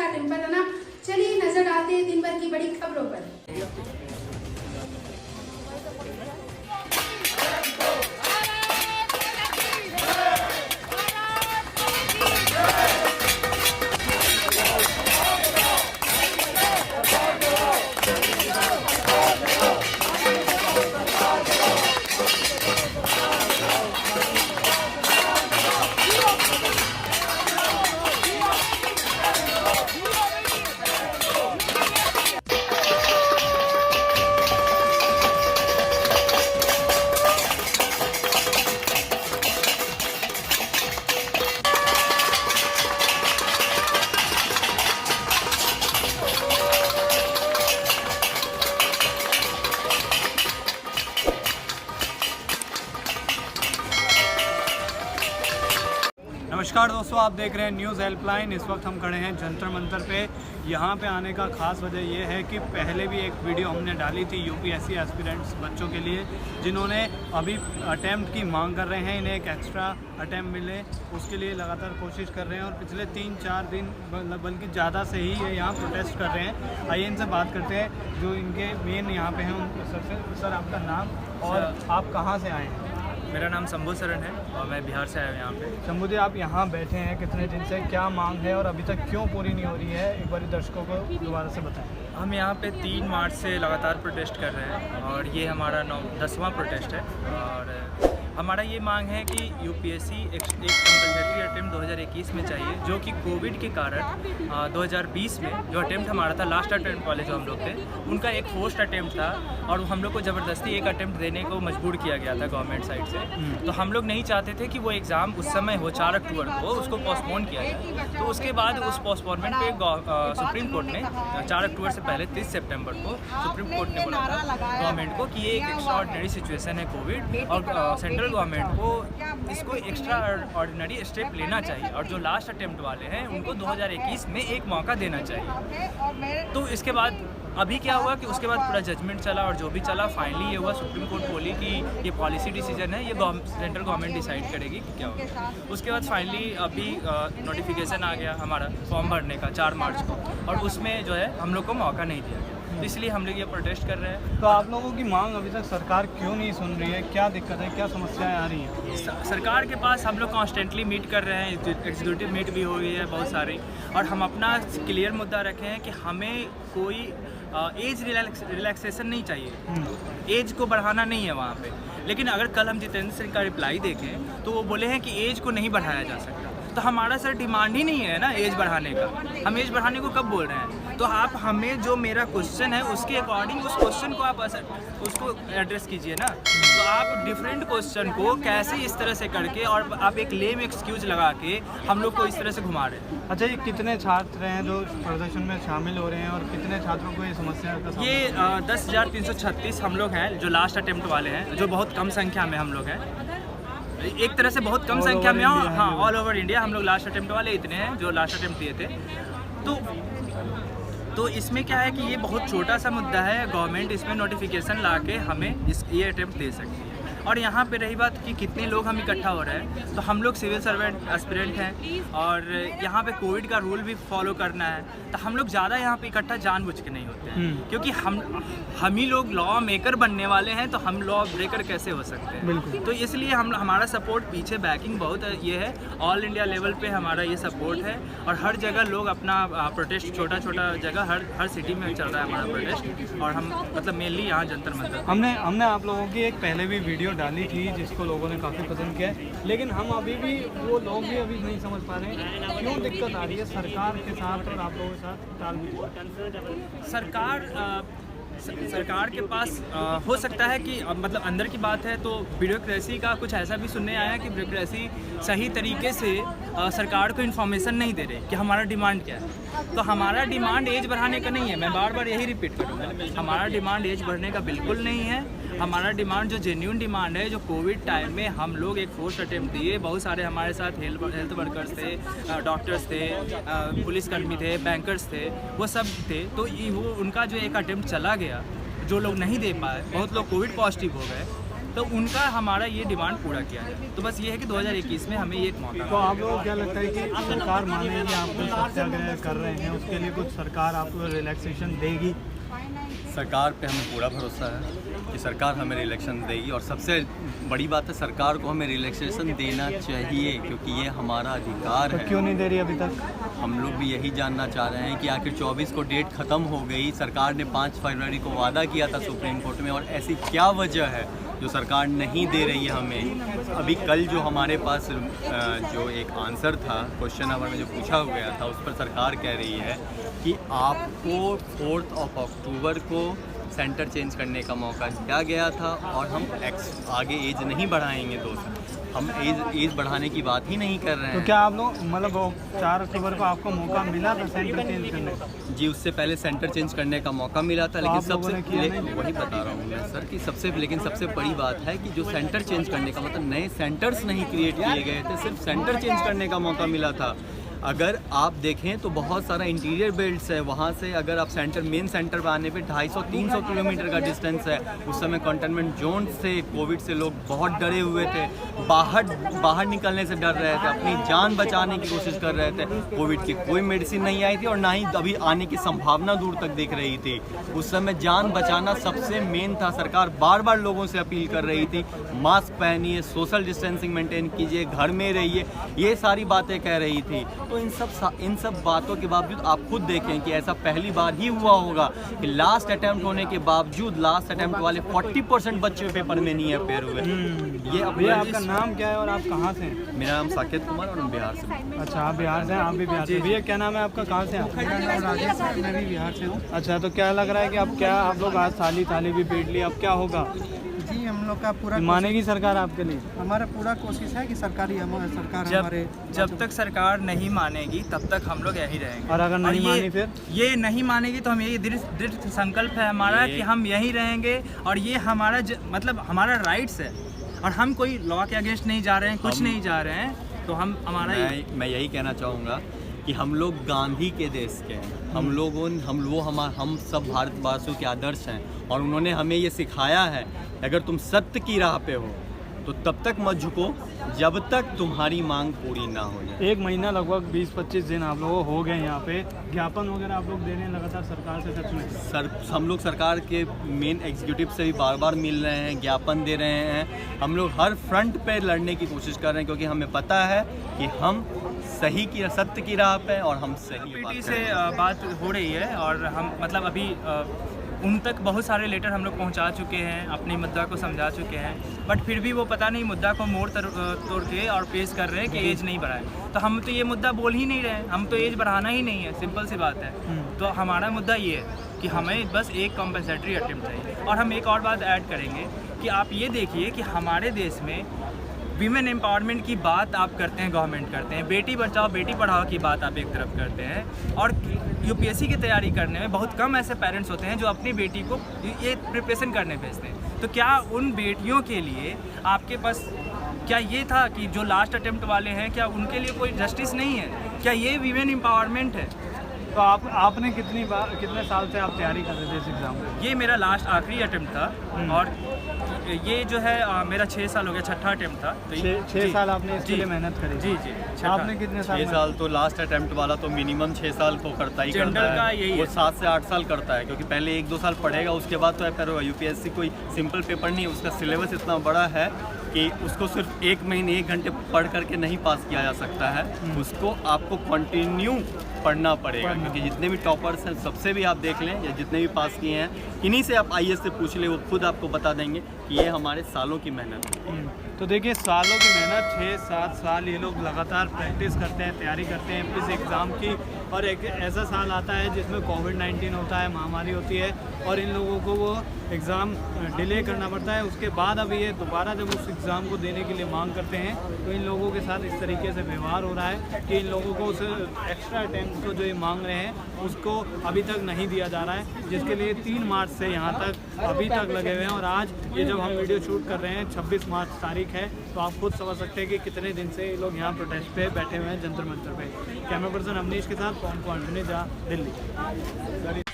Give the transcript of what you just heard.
अच्छा दिन पर है ना। चलिए नजर डालते हैं दिन भर की बड़ी खबरों पर। नमस्कार दोस्तों, आप देख रहे हैं न्यूज़ हेल्पलाइन। इस वक्त हम खड़े हैं जंतर मंतर पे। यहाँ पे आने का ख़ास वजह ये है कि पहले भी एक वीडियो हमने डाली थी यूपीएससी एस्पिरेंट्स बच्चों के लिए, जिन्होंने अभी अटैम्प्ट की मांग कर रहे हैं, इन्हें एक एक्स्ट्रा अटैम्प्ट मिले, उसके लिए लगातार कोशिश कर रहे हैं। और पिछले 3-4 दिन बल्कि ज़्यादा से ही ये यहाँ प्रोटेस्ट कर रहे हैं। आइए इनसे बात करते हैं जो इनके मेन यहाँ पे हैं उन सबसे। सर, आपका नाम और आप कहाँ से आए हैं? मेरा नाम शंभू शरण है और मैं बिहार से आया हूँ यहाँ पे। शंभू जी, आप यहाँ बैठे हैं कितने दिन से, क्या मांग है और अभी तक क्यों पूरी नहीं हो रही है, एक बार दर्शकों को दोबारा से बताएं। हम यहाँ पे 3 मार्च से लगातार प्रोटेस्ट कर रहे हैं और ये हमारा 10वां प्रोटेस्ट है। और हमारा ये मांग है कि यूपीएससी एक कंपलसरी अटेम्प्ट 2021 में चाहिए, जो कि कोविड के कारण 2020 में जो अटेम्प्ट हमारा था, लास्ट अटेम्प्ट वाले जो हम लोग थे, उनका एक फोर्स्ड अटेम्प्ट था और हम लोग को ज़बरदस्ती एक अटेम्प्ट देने को मजबूर किया गया था गवर्नमेंट साइड से। तो हम लोग नहीं चाहते थे कि वो एग्ज़ाम उस समय हो, 4 अक्टूबर को उसको पोस्टपोन किया जाए। तो उसके बाद उस पोस्टपोनमेंट पे सुप्रीम कोर्ट ने 4 अक्टूबर से पहले 30 सितंबर को सुप्रीम कोर्ट ने बोला था गवर्नमेंट को कि ये एक एक्स्ट्रा ऑर्डिनरी सिचुएशन है कोविड, और सेंट्रल गवर्नमेंट को इसको एक्स्ट्रा ऑर्डिनरी स्टेप लेना चाहिए और जो लास्ट अटेम्प्ट वाले हैं उनको 2021 में एक मौका देना चाहिए। तो इसके बाद अभी क्या हुआ कि उसके बाद पूरा जजमेंट चला और जो भी चला फाइनली ये हुआ, सुप्रीम कोर्ट बोली कि ये पॉलिसी डिसीजन है, ये सेंट्रल गवर्नमेंट डिसाइड करेगी कि क्या होगा। उसके बाद फाइनली अभी नोटिफिकेशन आ गया हमारा फॉर्म भरने का 4 मार्च को, और उसमें जो है हम लोग को मौका नहीं दिया गया, इसलिए हम लोग ये प्रोटेस्ट कर रहे हैं। तो आप लोगों की मांग अभी तक सरकार क्यों नहीं सुन रही है, क्या दिक्कत है, क्या समस्याएं आ रही हैं? सरकार के पास हम लोग कॉन्स्टेंटली मीट कर रहे हैं, एग्जीक्यूटिव मीट भी हो रही है बहुत सारी, और हम अपना क्लियर मुद्दा रखे हैं कि हमें कोई एज रिलैक्सेशन नहीं चाहिए, एज को बढ़ाना नहीं है वहाँ पे। लेकिन अगर कल हम जितेंद्र सिंह का रिप्लाई देखें तो वो बोले हैं कि एज को नहीं बढ़ाया जा सकता। तो हमारा सर डिमांड ही नहीं है ना एज बढ़ाने का, हम एज बढ़ाने को कब बोल रहे हैं? तो आप हमें जो मेरा क्वेश्चन है उसके अकॉर्डिंग उस क्वेश्चन को आप उसको एड्रेस कीजिए ना। तो आप डिफरेंट क्वेश्चन को कैसे इस तरह से करके और आप एक लेम एक्सक्यूज लगा के हम लोग को इस तरह से घुमा रहे हैं। अच्छा, ये कितने छात्र हैं जो प्रदर्शन में शामिल हो रहे हैं और कितने छात्रों को ये समस्या का ये 10,336 हम लोग हैं जो लास्ट अटेम्प्ट वाले हैं, जो बहुत कम संख्या में हम लोग हैं, एक तरह से बहुत कम संख्या में। हाँ, ऑल ओवर इंडिया हम लोग लास्ट अटेम्प्ट वाले इतने हैं जो लास्ट अटेम्प्ट दिए थे। तो इसमें क्या है कि ये बहुत छोटा सा मुद्दा है, गवर्नमेंट इसमें नोटिफिकेशन ला के हमें ये अटेम्प्ट दे सकती है। और यहाँ पे रही बात कि कितने लोग हम इकट्ठा हो रहे हैं, तो हम लोग सिविल सर्वेंट एस्पिरेंट हैं और यहाँ पे कोविड का रूल भी फॉलो करना है, तो हम लोग ज़्यादा यहाँ पे इकट्ठा जानबूझ के नहीं होते हैं, क्योंकि हम ही लोग लॉ मेकर बनने वाले हैं, तो हम लॉ ब्रेकर कैसे हो सकते हैं। तो इसलिए हमारा सपोर्ट पीछे बैकिंग बहुत ये है, ऑल इंडिया लेवल पे हमारा ये सपोर्ट है और हर जगह लोग अपना प्रोटेस्ट, छोटा छोटा जगह हर सिटी में चल रहा है हमारा प्रोटेस्ट, और हम मतलब मेनली यहाँ जंतर मंतर। हमने आप लोगों की एक पहले भी वीडियो डाली थी जिसको लोगों ने काफ़ी पसंद किया है, लेकिन हम अभी भी वो लोग भी अभी नहीं समझ पा रहे हैं क्यों दिक्कत आ रही है सरकार के साथ और आप लोगों के साथ तालमेल। सरकार के पास हो सकता है कि मतलब अंदर की बात है तो ब्यूरोक्रेसी का कुछ ऐसा भी सुनने आया कि ब्यूरोक्रेसी सही तरीके से सरकार को इन्फॉर्मेशन नहीं दे रहे कि हमारा डिमांड क्या है। तो हमारा डिमांड एज बढ़ाने का नहीं है, मैं बार बार यही रिपीट करूँगा, हमारा डिमांड एज बढ़ने का बिल्कुल नहीं है। हमारा डिमांड जो जेन्युइन डिमांड है, जो कोविड टाइम में हम लोग एक फोर्स अटेम्प्ट दिए, बहुत सारे हमारे साथ हेल्थ वर्कर्स थे, डॉक्टर्स थे, पुलिसकर्मी थे, बैंकर्स थे, वो सब थे। तो वो उनका जो एक अटेम्प्ट चला गया, जो लोग नहीं दे पाए, बहुत लोग कोविड पॉजिटिव हो गए, तो उनका हमारा ये डिमांड पूरा किया जाए। तो बस ये है कि 2021 में हमें ये एक मौका। तो आप लोगों को क्या लगता है कि सरकार मानेगी आप जो सत्याग्रह कर रहे हैं उसके लिए कुछ सरकार आपको रिलैक्सेशन देगी? सरकार पे हमें पूरा भरोसा है कि सरकार हमें रिलैक्सेशन देगी, और सबसे बड़ी बात है सरकार को हमें रिलैक्सेशन देना चाहिए क्योंकि ये हमारा अधिकार तो है। क्यों नहीं दे रही अभी तक? हम लोग भी यही जानना चाह रहे हैं कि आखिर 24 को डेट ख़त्म हो गई, सरकार ने 5 फरवरी को वादा किया था सुप्रीम कोर्ट में, और ऐसी क्या वजह है जो सरकार नहीं दे रही है हमें? अभी कल जो हमारे पास जो एक आंसर था क्वेश्चन आवर में जो पूछा गया था, उस पर सरकार कह रही है कि आपको 4 अक्टूबर को सेंटर चेंज करने का मौका दिया गया था और हम आगे एज नहीं बढ़ाएंगे। दोस्त, हम एज बढ़ाने की बात ही नहीं कर रहे हैं। तो क्या आप लोग मतलब 4 अक्टूबर को आपको मौका मिला था सेंटर चेंज करने का? जी, उससे पहले सेंटर चेंज करने का मौका मिला था, लेकिन आप लोगों ने किया नहीं? वही बता रहा हूँ मैं सर कि सबसे बड़ी बात है कि जो सेंटर चेंज करने का मतलब नए सेंटर्स नहीं क्रिएट किए गए थे, सिर्फ सेंटर चेंज करने का मौका मिला था। अगर आप देखें तो बहुत सारा इंटीरियर बेल्ट्स है, वहाँ से अगर आप मेन सेंटर पर आने पे 250-300 किलोमीटर का डिस्टेंस है। उस समय कंटेनमेंट जोन से कोविड से लोग बहुत डरे हुए थे, बाहर निकलने से डर रहे थे, अपनी जान बचाने की कोशिश कर रहे थे। कोविड की कोई मेडिसिन नहीं आई थी और ना ही अभी आने की संभावना दूर तक दिख रही थी। उस समय जान बचाना सबसे मेन था। सरकार बार बार लोगों से अपील कर रही थी, मास्क पहनिए, सोशल डिस्टेंसिंग मेंटेन कीजिए, घर में रहिए, ये सारी बातें कह रही थी। तो इन सब बातों के बावजूद आप खुद देखें कि ऐसा पहली बार ही हुआ होगा कि लास्ट अटेम्प्ट होने के बावजूद लास्ट अटेम्प्ट वाले 40% बच्चे पेपर में नहीं अपेयर हुए। ये भैया आपका नाम क्या है और आप कहाँ से हैं? मेरा नाम साकेत कुमार और हम बिहार से हैं। अच्छा, आप बिहार से हैं, आप भी बिहार से। भैया क्या नाम है आपका, कहाँ से हैं? मेरा नाम राजेश है, मैं भी बिहार से हूँ। अच्छा, तो क्या लग रहा है कि अब क्या आप लोग आज थाली भी पीट ली, अब क्या होगा? जी, हम लोग का पूरा मानेगी सरकार आपके लिए? हमारा पूरा कोशिश है कि सरकार हमारे जब तक सरकार नहीं मानेगी तब तक हम लोग यही रहेंगे। और अगर नहीं मानी फिर? ये नहीं मानेगी तो हम यही दृढ़ संकल्प है हमारा कि हम यहीं रहेंगे, और ये हमारा मतलब हमारा राइट्स है, और हम कोई लॉ के अगेंस्ट नहीं जा रहे हैं, कुछ नहीं जा रहे हैं। तो हम मैं यही कहना चाहूँगा कि हम लोग गांधी के देश के हैं, हम सब भारतवासियों के आदर्श हैं, और उन्होंने हमें ये सिखाया है अगर तुम सत्य की राह पे हो तो तब तक मत झुको जब तक तुम्हारी मांग पूरी ना हो जाए। 1 महीना लगभग 20-25 दिन आप लोगों हो गए यहाँ पे, ज्ञापन वगैरह आप लोग दे रहे हैं लगातार सरकार से? सच में हम लोग सरकार के मेन एग्जीक्यूटिव से भी बार मिल रहे हैं, ज्ञापन दे रहे हैं। हम लोग हर फ्रंट पे लड़ने की कोशिश कर रहे हैं क्योंकि हमें पता है कि हम सत्य की राह पे और हम सही से बात हो रही है, और हम मतलब अभी उन तक बहुत सारे लेटर हम लोग पहुंचा चुके हैं, अपनी मुद्दा को समझा चुके हैं, बट फिर भी वो पता नहीं मुद्दा को मोड़ तोड़ के और पेश कर रहे हैं कि एज नहीं बढ़ाए। तो हम तो ये मुद्दा बोल ही नहीं रहे हैं, हम तो एज बढ़ाना ही नहीं है, सिंपल सी बात है। तो हमारा मुद्दा ये है कि हमें बस एक कॉम्पनसेटरी अटेम्प्ट चाहिए। और हम एक और बात ऐड करेंगे कि आप ये देखिए कि हमारे देश में वीमेन एम्पावरमेंट की बात आप करते हैं, गवर्नमेंट करते हैं, बेटी बचाओ बेटी पढ़ाओ की बात आप एक तरफ करते हैं, और यूपीएससी की तैयारी करने में बहुत कम ऐसे पेरेंट्स होते हैं जो अपनी बेटी को ये प्रिपरेशन करने भेजते हैं। तो क्या उन बेटियों के लिए आपके पास क्या ये था कि जो लास्ट अटेम्प्ट वाले हैं, क्या उनके लिए कोई जस्टिस नहीं है? क्या ये वीमेन एम्पावरमेंट है? तो आपने कितने साल से आप तैयारी कर रहे थे इस एग्ज़ाम में? ये मेरा लास्ट आखिरी अटेम्प्ट था, और ये जो है मेरा 6 साल हो गया, 6ठा अटेम्प्ट था। तो 6 साल आपने इसके लिए मेहनत करी? जी। आपने कितने साल? 6 साल तो लास्ट अटेम्प्ट वाला तो मिनिमम 6 साल तो करता ही करता है, वो 7 से 8 साल करता है, क्योंकि पहले 1-2 साल पढ़ेगा, उसके बाद तो फिर यूपीएससी कोई सिंपल पेपर नहीं, उसका सिलेबस इतना बड़ा है कि उसको सिर्फ 1 महीने 1 घंटे पढ़ करके नहीं पास किया जा सकता है। उसको आपको कंटिन्यू पढ़ना पड़ेगा, क्योंकि जितने भी टॉपर्स हैं सबसे भी आप देख लें या जितने भी पास किए हैं, इन्हीं से आप आईएएस से पूछ ले, वो खुद आपको बता देंगे कि ये हमारे सालों की मेहनत है। तो देखिए, सालों की मेहनत, 6-7 साल ये लोग लगातार प्रैक्टिस करते हैं, तैयारी करते हैं इस एग्ज़ाम की, और एक ऐसा साल आता है जिसमें कोविड-19 होता है, महामारी होती है, और इन लोगों को वो एग्ज़ाम डिले करना पड़ता है। उसके बाद अब ये दोबारा जब उस एग्ज़ाम को देने के लिए मांग करते हैं तो इन लोगों के साथ इस तरीके से व्यवहार हो रहा है कि इन लोगों को उस एक्स्ट्रा अटेम्प्ट को जो ये मांग रहे हैं उसको अभी तक नहीं दिया जा रहा है, जिसके लिए 3 मार्च से यहाँ तक अभी तक लगे हुए हैं। और आज ये जब हम वीडियो शूट कर रहे हैं 26 मार्च तारीख है, तो आप खुद समझ सकते हैं कि कितने दिन से ये लोग यहाँ प्रोटेस्ट पे बैठे हुए हैं जंतर मंतर पे। कैमरा पर्सन अवनीश के साथ पवन कुमार, दिल्ली।